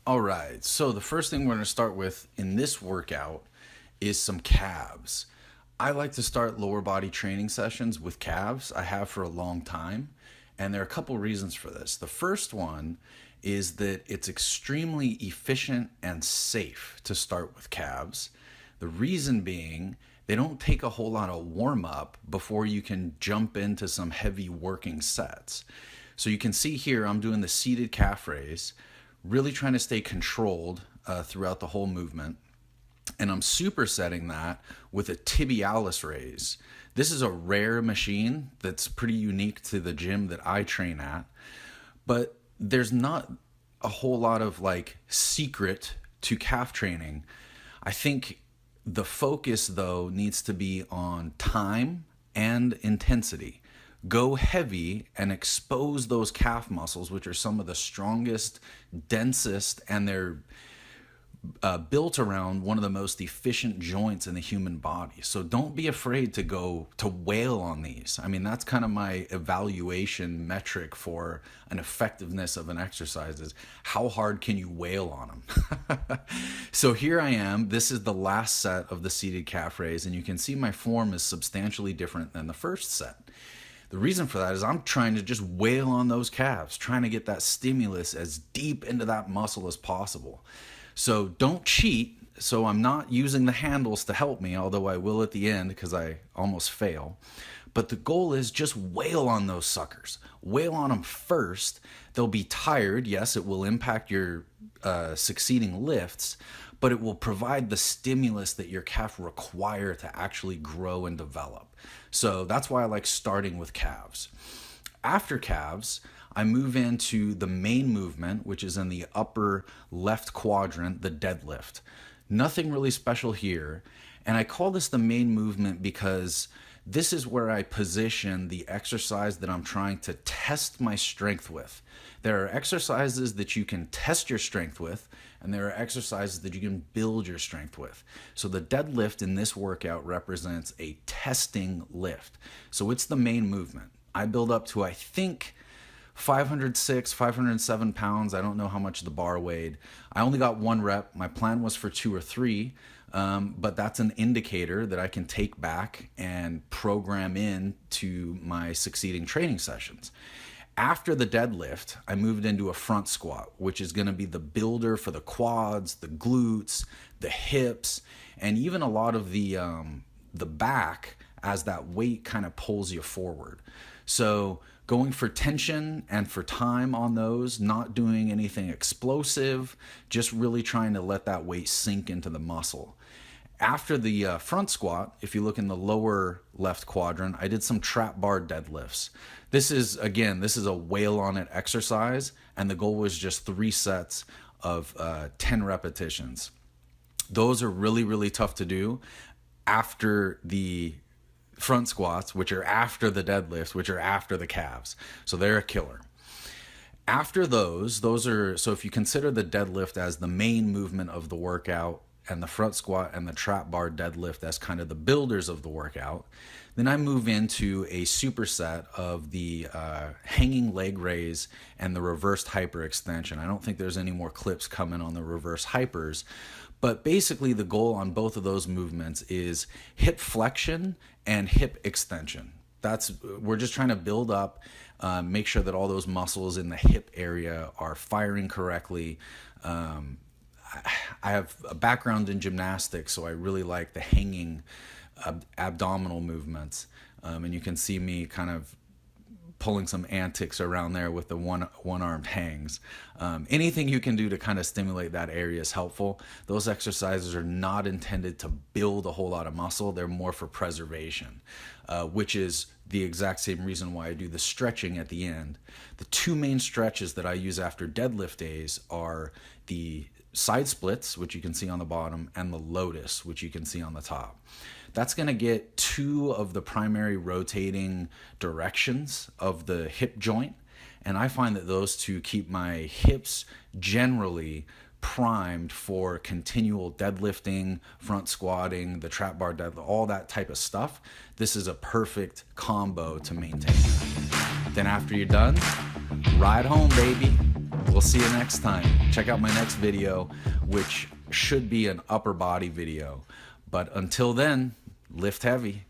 All right, so the first thing we're going to start with in this workout is some calves. I like to start lower body training sessions with calves. I have for a long time, and there are a couple reasons for this. The first one is that it's extremely efficient and safe to start with calves. The reason being, they don't take a whole lot of warm up before you can jump into some heavy working sets. So you can see here, I'm doing the seated calf raise, really trying to stay controlled throughout the whole movement. And I'm supersetting that with a tibialis raise. This is a rare machine that's pretty unique to the gym that I train at, but there's not a whole lot of secret to calf training. I think the focus though needs to be on time and intensity. Go heavy and expose those calf muscles, which are some of the strongest, densest, and they're built around one of the most efficient joints in the human body. So don't be afraid to go to wail on these. I mean, that's kind of my evaluation metric for an effectiveness of an exercise is how hard can you wail on them? So here I am. This is the last set of the seated calf raise, and you can see my form is substantially different than the first set. The reason for that is I'm trying to just wail on those calves, trying to get that stimulus as deep into that muscle as possible. So don't cheat. So I'm not using the handles to help me, although I will at the end because I almost fail. But the goal is just wail on those suckers. Wail on them first. They'll be tired. Yes, it will impact your succeeding lifts, but it will provide the stimulus that your calf require to actually grow and develop. So that's why I like starting with calves. After calves, I move into the main movement, which is in the upper left quadrant, the deadlift. Nothing really special here. And I call this the main movement because this is where I position the exercise that I'm trying to test my strength with. There are exercises that you can test your strength with, and there are exercises that you can build your strength with. So the deadlift in this workout represents a testing lift. So it's the main movement. I build up to, I think, 506, 507 pounds. I don't know how much the bar weighed. I only got one rep. My plan was for 2 or 3, but that's an indicator that I can take back and program in to my succeeding training sessions. After the deadlift, I moved into a front squat, which is going to be the builder for the quads, the glutes, the hips, and even a lot of the back as that weight kind of pulls you forward. So going for tension and for time on those, not doing anything explosive, just really trying to let that weight sink into the muscle. After the front squat, if you look in the lower left quadrant, I did some trap bar deadlifts. This is a wail on it exercise, and the goal was just 3 sets of 10 repetitions. Those are really, really tough to do after the front squats, which are after the deadlifts, which are after the calves. So they're a killer. After those are, so if you consider the deadlift as the main movement of the workout and the front squat and the trap bar deadlift as kind of the builders of the workout, then I move into a superset of the hanging leg raise and the reversed hyperextension. I don't think there's any more clips coming on the reverse hypers, but basically the goal on both of those movements is hip flexion and hip extension. We're just trying to build up, make sure that all those muscles in the hip area are firing correctly. I have a background in gymnastics, so I really like the hanging abdominal movements. And you can see me kind of pulling some antics around there with the one-armed hangs. Anything you can do to kind of stimulate that area is helpful. Those exercises are not intended to build a whole lot of muscle. They're more for preservation, which is the exact same reason why I do the stretching at the end. The 2 main stretches that I use after deadlift days are the side splits, which you can see on the bottom, and the lotus, which you can see on the top. That's going to get 2 of the primary rotating directions of the hip joint, and I find that those 2 keep my hips generally primed for continual deadlifting, front squatting, the trap bar deadlift, all that type of stuff. This is a perfect combo to maintain. Then after you're done, ride home, baby. We'll see you next time. Check out my next video, which should be an upper body video. But until then, lift heavy.